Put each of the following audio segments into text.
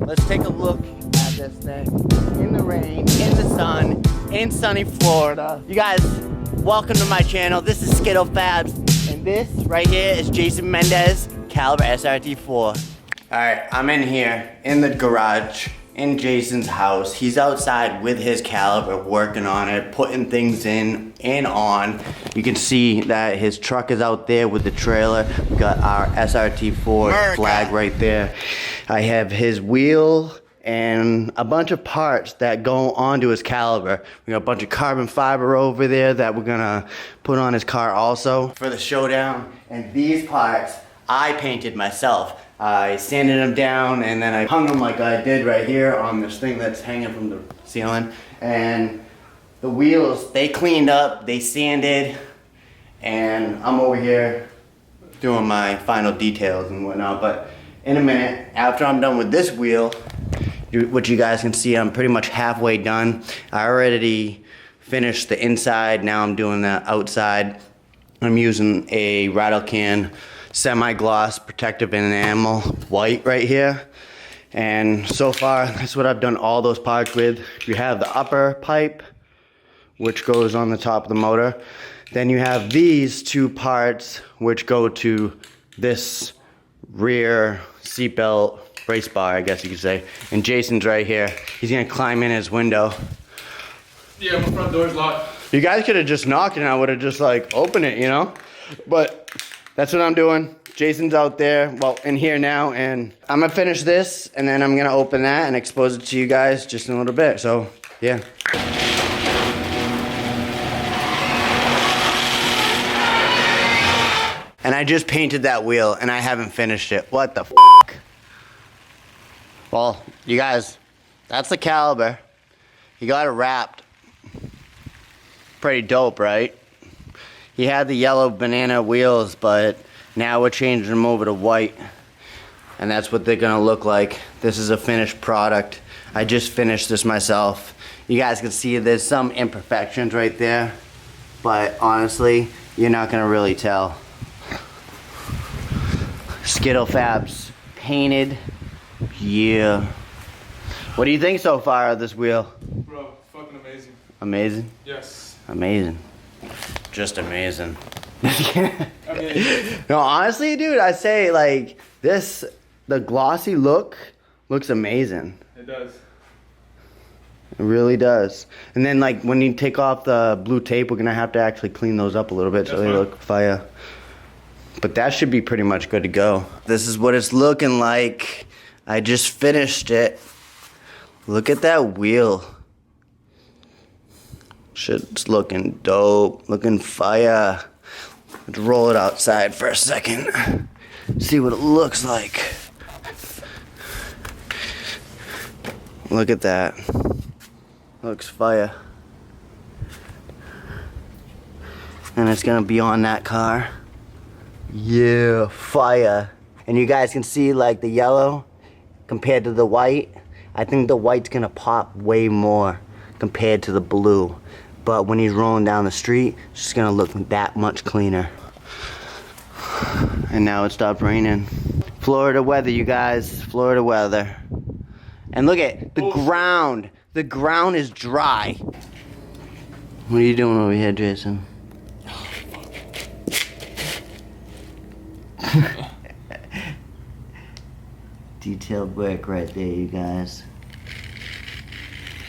let's take a look at this thing. In the rain, in the sun, in sunny Florida. You guys, welcome to my channel. This is Skittle Fabs, and this right here is Jason Mendez Caliber SRT4. All right, I'm in here in the garage in Jason's house. He's outside with his Caliber working on it, putting things in and on. You can see that his truck is out there with the trailer. We got our SRT4 flag right there. I have his wheel and a bunch of parts that go onto his Caliber. We got a bunch of carbon fiber over there that we're gonna put on his car also for the Showdown. And these parts I painted myself. I sanded them down and then I hung them like I did right here on this thing that's hanging from the ceiling. And the wheels, they cleaned up, they sanded, and I'm over here doing my final details and whatnot. But in a minute, after I'm done with this wheel, which you guys can see, I'm pretty much halfway done. I already finished the inside, now I'm doing the outside. I'm using a rattle can semi-gloss protective enamel white right here, and so far that's what I've done all those parts with. You have the upper pipe, which goes on the top of the motor. Then you have these two parts which go to this rear seatbelt brace bar, I guess you could say. And Jason's right here. He's gonna climb in his window. Yeah, my front door's locked. You guys could have just knocked and I would have just like opened it, you know? But that's what I'm doing. Jason's out there, well, in here now, and I'm gonna finish this, and then I'm gonna open that and expose it to you guys just in a little bit, so, yeah. And I just painted that wheel, and I haven't finished it. What the f***? Well, you guys, that's the Caliber. He got it wrapped. Pretty dope, right? He had the yellow banana wheels, but now we're changing them over to white. And that's what they're gonna look like. This is a finished product. I just finished this myself. You guys can see there's some imperfections right there, but honestly, you're not gonna really tell. Skittle Fabs painted, yeah. What do you think so far of this wheel? Bro, fucking amazing. Amazing? Yes. Amazing. Just amazing. Amazing. No, honestly, dude, I say like this, the glossy look looks amazing. It does. It really does. And then like when you take off the blue tape, we're gonna have to actually clean those up a little bit so they look fire. But that should be pretty much good to go. This is what it's looking like. I just finished it. Look at that wheel. Shit's looking dope, looking fire. Let's roll it outside for a second. See what it looks like. Look at that. Looks fire. And it's gonna be on that car. Yeah, fire. And you guys can see like the yellow compared to the white. I think the white's gonna pop way more compared to the blue. But when he's rolling down the street, it's just gonna look that much cleaner. And now it stopped raining. Florida weather, you guys, Florida weather. And look at the ground. The ground is dry. What are you doing over here, Jason? Detailed work right there, you guys.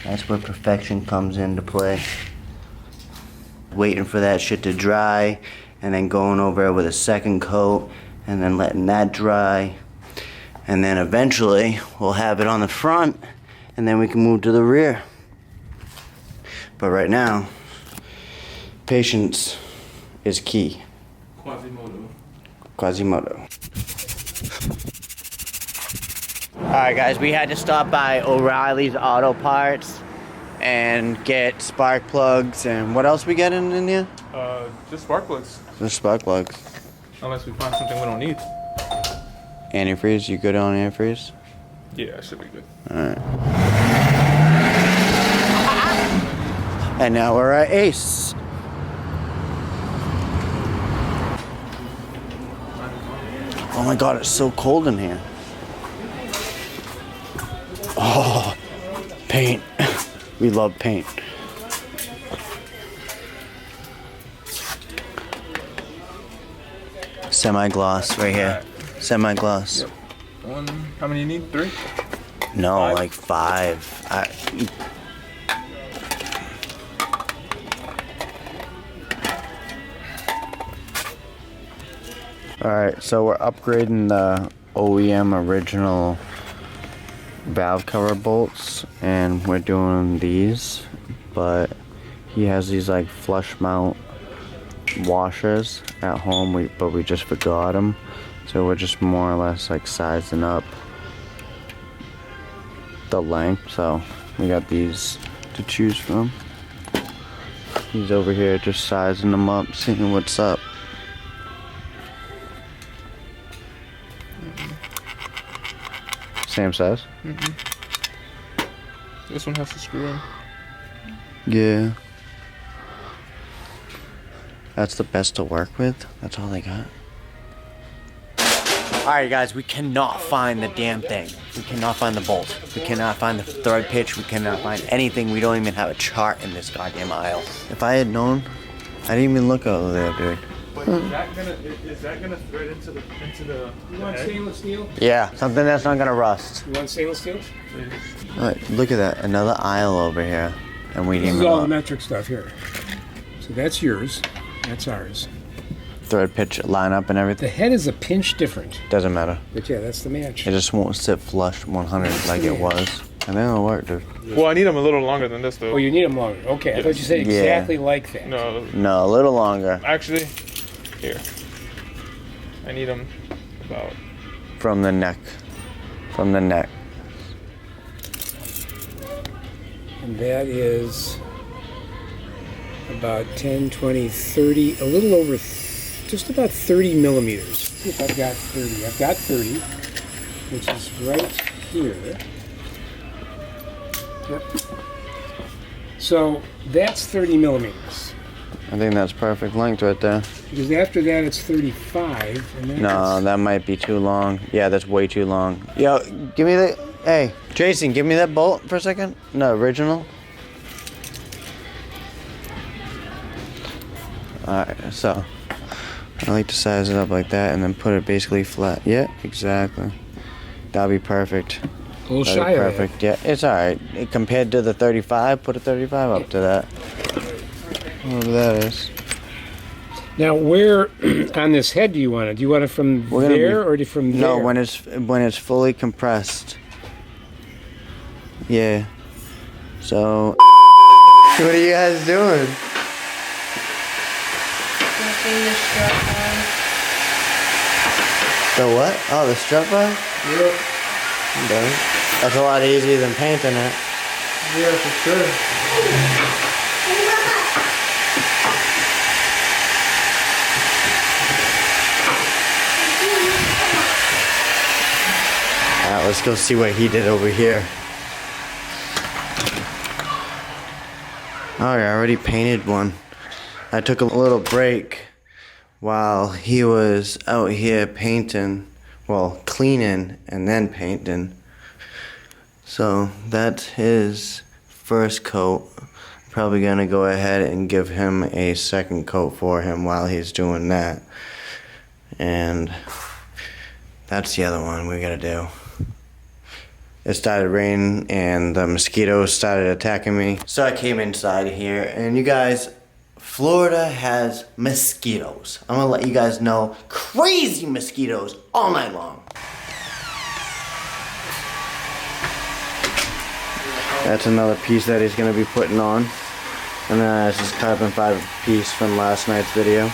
That's where perfection comes into play. Waiting for that shit to dry, and then going over it with a second coat, and then letting that dry. And then eventually, we'll have it on the front, and then we can move to the rear. But right now, patience is key. Quasimodo. Quasimodo. Alright guys, we had to stop by O'Reilly's Auto Parts and get spark plugs, and what else we getting in here? Just spark plugs. Just spark plugs. Unless we find something we don't need. Antifreeze, you good on antifreeze? Yeah, it should be good. Alright. And now we're at Ace. Oh my god, it's so cold in here. Oh, paint. We love paint. Semi-gloss right here. Semi-gloss. Yep. One. How many you need? 3? No, 5? like 5. Alright, so we're upgrading the OEM original valve cover bolts, and we're doing these, but he has these like flush mount washers at home, but we just forgot them, so we're just more or less like sizing up the length. So we got these to choose from. He's over here just sizing them up, seeing what's up. Same size? This one has to screw in. Yeah. That's the best to work with. That's all they got. Alright guys, we cannot find the damn thing. We cannot find the bolt. We cannot find the thread pitch. We cannot find anything. We don't even have a chart in this goddamn aisle. If I had known, I didn't even look over there, dude. But is that gonna thread into the You want stainless steel? Yeah, something that's not gonna rust. You want stainless steel? Alright, look at that. Another aisle over here. And we This didn't is all the look. metric stuff here. So that's yours. That's ours. Thread pitch lineup and The everything. head is a pinch different, Doesn't matter. but yeah, that's the match. It just won't sit flush 100 like it was. And then it'll work, dude. Well, I need them a little longer than this though. Oh, you need them longer. Okay, I thought you said Yeah. exactly like that. No, No, a little longer. actually, here. I need them about. From the neck. From the neck. And that is about 10, 20, 30, a little over, just about 30 millimeters. See if I've got 30. I've got 30, which is right here. Yep. So that's 30 millimeters. I think that's perfect length right there. Because after that it's 35. And then No, that might be too long. Yeah, that's way too long. Yo, give me the... Hey, Jason, give me that bolt for a second. No, original. Alright, so... I like to size it up like that and then put it basically flat. Yeah, exactly. That'll be perfect. a little That'd shy be of that. perfect. Yeah, it's alright. Compared to the 35, put a 35 up to that. Whatever that is. Now, where on this head do you want it? Do you want it from We're gonna there be- or from there? No, when it's fully compressed. Yeah. So. What are you guys doing? The what? Oh, the strut bar? Yep. Okay. That's a lot easier than painting it. Yeah, for sure. Alright, let's go see what he did over here. Oh, I already painted one. I took a little break while he was out here painting, well, cleaning and then painting. So that's his first coat. Probably gonna go ahead and give him a second coat for him while he's doing that. And that's the other one we gotta do. It started raining and the mosquitoes started attacking me. So I came inside here, and you guys, Florida has mosquitoes. I'm gonna let you guys know, crazy mosquitoes all night long. That's another piece that he's gonna be putting on. And then that's his carbon fiber piece from last night's video.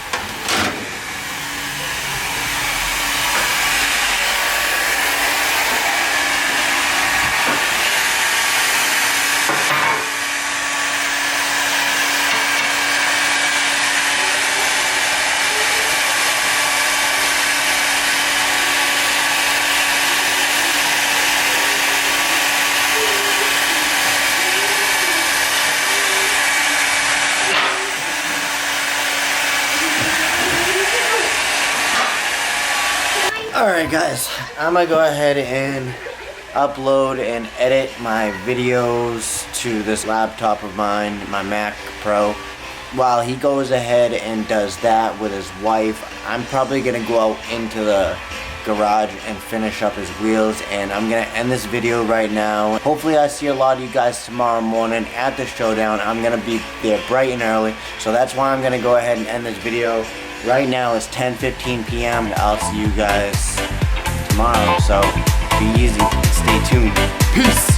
Alright guys, I'm gonna go ahead and upload and edit my videos to this laptop of mine, my Mac Pro. While he goes ahead and does that with his wife, I'm probably gonna go out into the garage and finish up his wheels, and I'm gonna end this video right now. Hopefully I see a lot of you guys tomorrow morning at the Showdown. I'm gonna be there bright and early, so that's why I'm gonna go ahead and end this video. Right now it's 10:15 p.m. I'll see you guys tomorrow, so be easy, stay tuned. Peace.